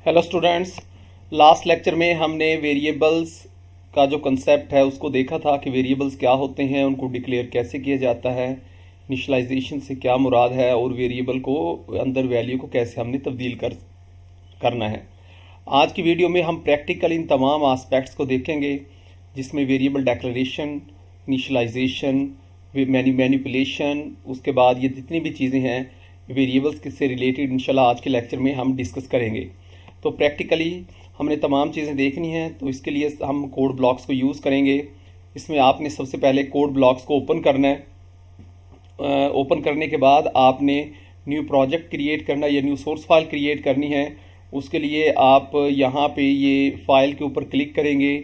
Hello students, last lecture में हमने variables का जो कंसेप्ट है उसको देखा था कि वेरिएबल्स क्या होते हैं, उनको डिक्लेयर कैसे किया जाता है, इनिशियलाइजेशन से क्या मुराद है और वेरिएबल को अंदर वैल्यू को कैसे हमने तब्दील करना है। आज की वीडियो में हम प्रैक्टिकल इन तमाम आस्पेक्ट्स को देखेंगे, जिसमें वेरिएबल डिक्लेरेशन, इनिशियलाइजेशन, मैनिपुलेशन, उसके बाद ये जितनी भी चीज़ें हैं वेरिएबल्स से रिलेटेड इंशाल्लाह आज के लेक्चर में हम डिस्कस करेंगे। तो प्रैक्टिकली हमने तमाम चीज़ें देखनी हैं, तो इसके लिए हम कोड ब्लॉक्स को यूज़ करेंगे। इसमें आपने सबसे पहले कोड ब्लॉक्स को ओपन करना है। ओपन करने के बाद आपने न्यू प्रोजेक्ट क्रिएट करना या न्यू सोर्स फाइल क्रिएट करनी है। उसके लिए आप यहाँ पे ये फाइल के ऊपर क्लिक करेंगे,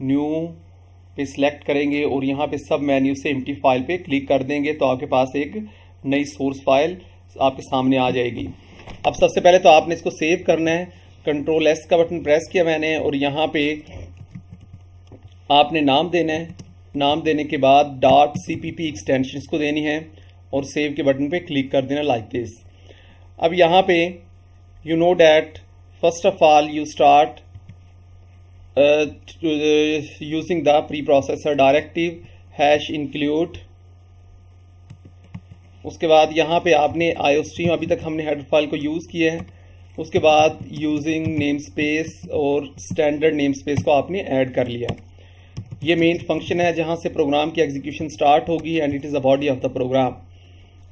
न्यू पे सिलेक्ट करेंगे और यहाँ पे सब मेन्यू से एम्प्टी फाइल पे क्लिक कर देंगे, तो आपके पास एक नई सोर्स फाइल आपके सामने आ जाएगी। अब सबसे पहले तो आपने इसको सेव करना है। कंट्रोल एस का बटन प्रेस किया मैंने और यहाँ पे आपने नाम देना है। नाम देने के बाद .cpp एक्सटेंशन इसको देनी है और सेव के बटन पे क्लिक कर देना लाइक दिस। अब यहाँ पे you know that first of all you start using the pre processor directive hash include. उसके बाद यहाँ पे आपने आईओस्ट्रीम, अभी तक हमने हेडर फाइल को यूज़ किया है। उसके बाद यूजिंग नेम स्पेस और स्टैंडर्ड नेम स्पेस को आपने ऐड कर लिया। ये मेन फंक्शन है जहाँ से प्रोग्राम की एग्जीक्यूशन स्टार्ट होगी and it is the body of the program.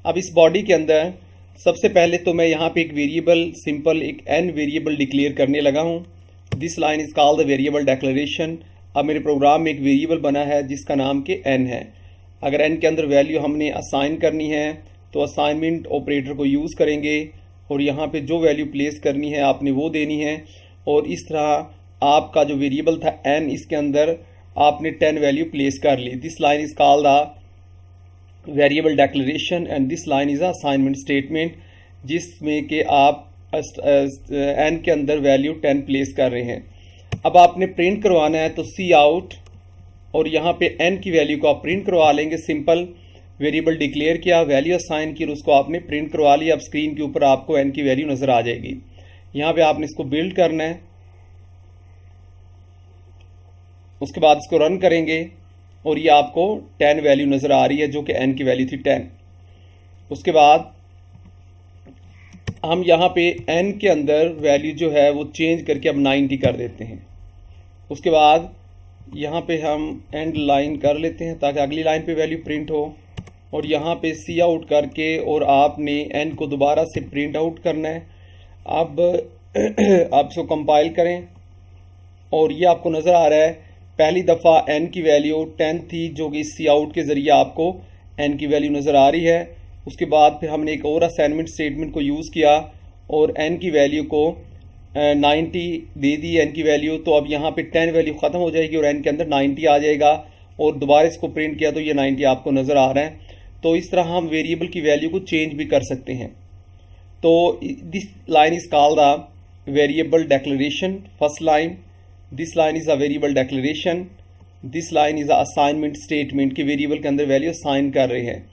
अब इस बॉडी के अंदर सबसे पहले तो मैं यहाँ पे एक वेरिएबल सिंपल एक n वेरिएबल डिक्लेयर करने लगा हूँ। This line is called the variable declaration. अब मेरे प्रोग्राम में एक वेरिएबल बना है जिसका नाम के n है। अगर n के अंदर वैल्यू हमने असाइन करनी है तो असाइनमेंट ऑपरेटर को यूज़ करेंगे और यहाँ पे जो वैल्यू प्लेस करनी है आपने वो देनी है। और इस तरह आपका जो वेरिएबल था n, इसके अंदर आपने 10 वैल्यू प्लेस कर ली। This line is called the variable declaration and this line is a assignment statement, जिसमें कि आप n के अंदर वैल्यू 10 प्लेस कर रहे हैं। अब आपने प्रिंट करवाना है तो सी आउट और यहाँ पे n की वैल्यू को आप प्रिंट करवा लेंगे। सिंपल वेरिएबल डिक्लेयर किया, वैल्यू असाइन की और उसको आपने प्रिंट करवा लिया। अब स्क्रीन के ऊपर आपको n की वैल्यू नजर आ जाएगी। यहाँ पे आपने इसको बिल्ड करना है। उसके बाद इसको रन करेंगे और ये आपको 10 वैल्यू नजर आ रही है जो कि n की वैल्यू थी 10। उसके बाद हम यहाँ पे n के अंदर वैल्यू जो है वो चेंज करके अब 90 कर देते हैं। उसके बाद यहाँ पे हम एंड लाइन कर लेते हैं ताकि अगली लाइन पे वैल्यू प्रिंट हो। और यहाँ पे सी आउट करके और आपने n को दोबारा से प्रिंट आउट करना है। अब आप इसको कंपाइल करें और ये आपको नज़र आ रहा है पहली दफ़ा n की वैल्यू 10 थी जो कि सी आउट के ज़रिए आपको n की वैल्यू नज़र आ रही है। उसके बाद फिर हमने एक और असाइनमेंट स्टेटमेंट को यूज़ किया और n की वैल्यू को 90 दे दी n की वैल्यू। तो अब यहाँ पे 10 वैल्यू ख़त्म हो जाएगी और n के अंदर 90 आ जाएगा और दोबारा इसको प्रिंट किया तो ये 90 आपको नज़र आ रहा है। तो इस तरह हम वेरिएबल की वैल्यू को चेंज भी कर सकते हैं। तो this line is called the variable declaration. First line, this line is a variable declaration, this line is a assignment statement के वेरिएबल के अंदर वैल्यू असाइन कर रहे हैं।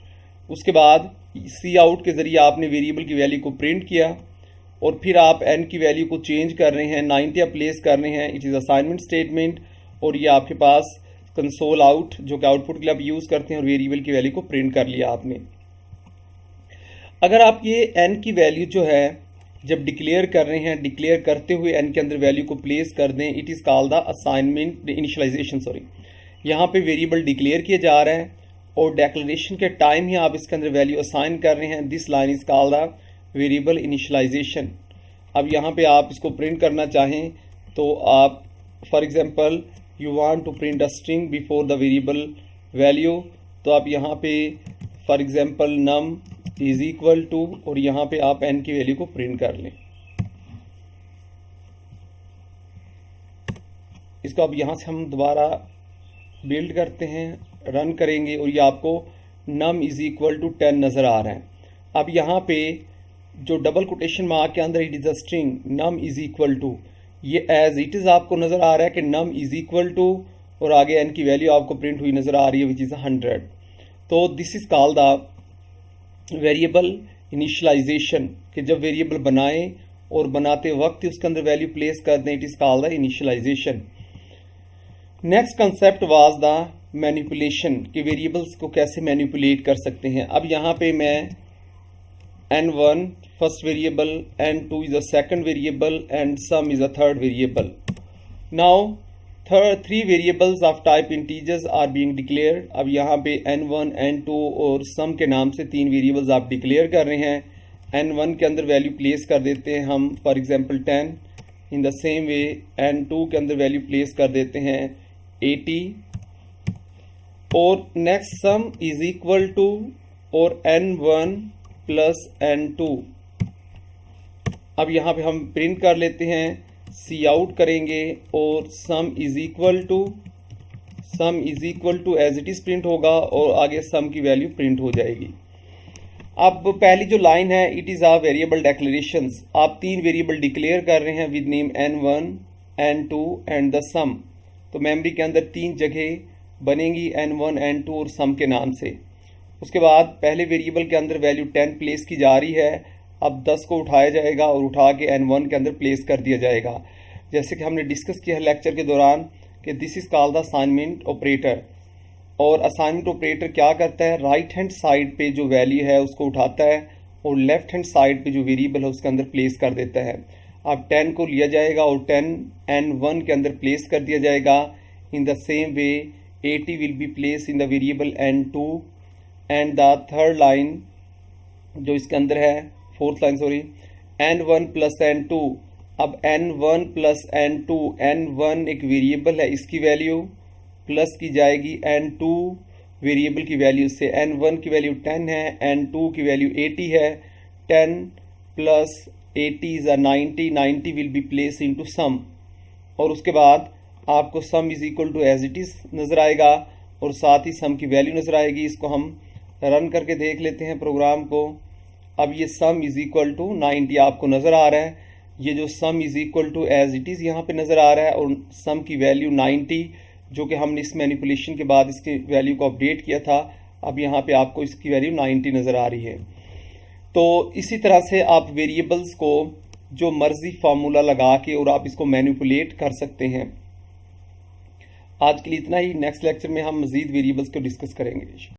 उसके बाद सी आउट के ज़रिए आपने वेरिएबल की वैल्यू को प्रिंट किया और फिर आप n की वैल्यू को चेंज कर रहे हैं, 90 आप प्लेस कर रहे हैं। इट इज़ असाइनमेंट स्टेटमेंट और ये आपके पास कंसोल आउट जो कि आउटपुट के लिए आप यूज़ करते हैं और वेरिएबल की वैल्यू को प्रिंट कर लिया आपने। अगर आप ये n की वैल्यू जो है जब डिक्लेयर कर रहे हैं, डिक्लेयर करते हुए n के अंदर वैल्यू को प्लेस कर दें, it is called the assignment initialisation. Sorry, यहाँ पे वेरिएबल डिक्लेयर किया जा रहा है और डिक्लेरेशन के टाइम ही आप इसके अंदर वैल्यू असाइन कर रहे हैं। This line is called the variable initialisation. अब यहाँ पे आप इसको प्रिंट करना चाहें तो आप for example you want to print a string before the variable value, तो आप यहाँ पे for example num is equal to और यहाँ पे आप n की वैल्यू को प्रिंट कर लें। इसको अब यहाँ से हम दोबारा बिल्ड करते हैं, रन करेंगे और ये आपको नम इज इक्वल टू 10 नज़र आ रहा है। अब यहाँ पे जो डबल कोटेशन मार्क के अंदर it is a string num is equal to, ये एज इट इज़ आपको नज़र आ रहा है कि नम इज इक्वल टू और आगे n की वैल्यू आपको प्रिंट हुई नज़र आ रही है विच इज़ 100। तो this is called the variable initialisation कि जब वेरिएबल बनाएं और बनाते वक्त ही उसके अंदर वैल्यू प्लेस कर दें, it is called the initialisation. Next concept was the manipulation, कि वेरिएबल्स को कैसे मैनिपुलेट कर सकते हैं। अब यहाँ पे मैं n1 first variable, n2 is a second variable and sum is a third variable. Now three variables of type integers are being declared. अब यहाँ पे n1 n2 और सम के नाम से तीन वेरिएबल्स आप डिक्लेयर कर रहे हैं। n1 के अंदर वैल्यू प्लेस कर देते हैं हम for example 10। In the same way n2 के अंदर वैल्यू प्लेस कर देते हैं 80 और next sum is equal to और n1 प्लस n2। अब यहाँ पे हम प्रिंट कर लेते हैं, सी आउट करेंगे और sum is equal to as it is print होगा और आगे सम की वैल्यू प्रिंट हो जाएगी। अब पहली जो लाइन है it is a variable declarations. आप तीन वेरिएबल डिक्लेयर कर रहे हैं with name n1 n2 and the sum. तो मेमोरी के अंदर तीन जगह बनेंगी n1 n2 और सम के नाम से। उसके बाद पहले वेरिएबल के अंदर वैल्यू 10 प्लेस की जा रही है। अब 10 को उठाया जाएगा और उठा के n1 के अंदर प्लेस कर दिया जाएगा। जैसे कि हमने डिस्कस किया लेक्चर के दौरान कि this is called the assignment operator. और असाइनमेंट ऑपरेटर क्या करता है, राइट हैंड साइड पे जो वैल्यू है उसको उठाता है और लेफ्ट हैंड साइड पे जो वेरिएबल है उसके अंदर प्लेस कर देता है। अब 10 को लिया जाएगा और 10 n1 के अंदर प्लेस कर दिया जाएगा। In the same way 80 will be place in the variable n2 and the third line जो इसके अंदर है, fourth line sorry, n1 plus n2। अब n1 प्लस n2, n1 एक वेरिएबल है, इसकी वैल्यू प्लस की जाएगी n2 वेरिएबल की वैल्यू से। n1 की वैल्यू 10 है, n2 की वैल्यू 80 है। 10 plus 80 is 90, 90 will be place into sum और उसके बाद आपको sum is equal to as it is नजर आएगा और साथ ही सम की वैल्यू नजर आएगी। इसको हम रन करके देख लेते हैं प्रोग्राम को। अब ये सम इज इक्वल टू 90 आपको नजर आ रहा है। ये जो sum is equal to as it is यहाँ पे नजर आ रहा है और सम की वैल्यू 90 जो कि हमने इस मैनिपुलेशन के बाद इसकी वैल्यू को अपडेट किया था। अब यहाँ पे आपको इसकी वैल्यू 90 नजर आ रही है। तो इसी तरह से आप वेरिएबल्स को जो मर्जी फार्मूला लगा के और आप इसको मैनिपुलेट कर सकते हैं। आज के लिए इतना ही। नेक्स्ट लेक्चर में हम मजीद वेरिएबल्स को डिस्कस करेंगे।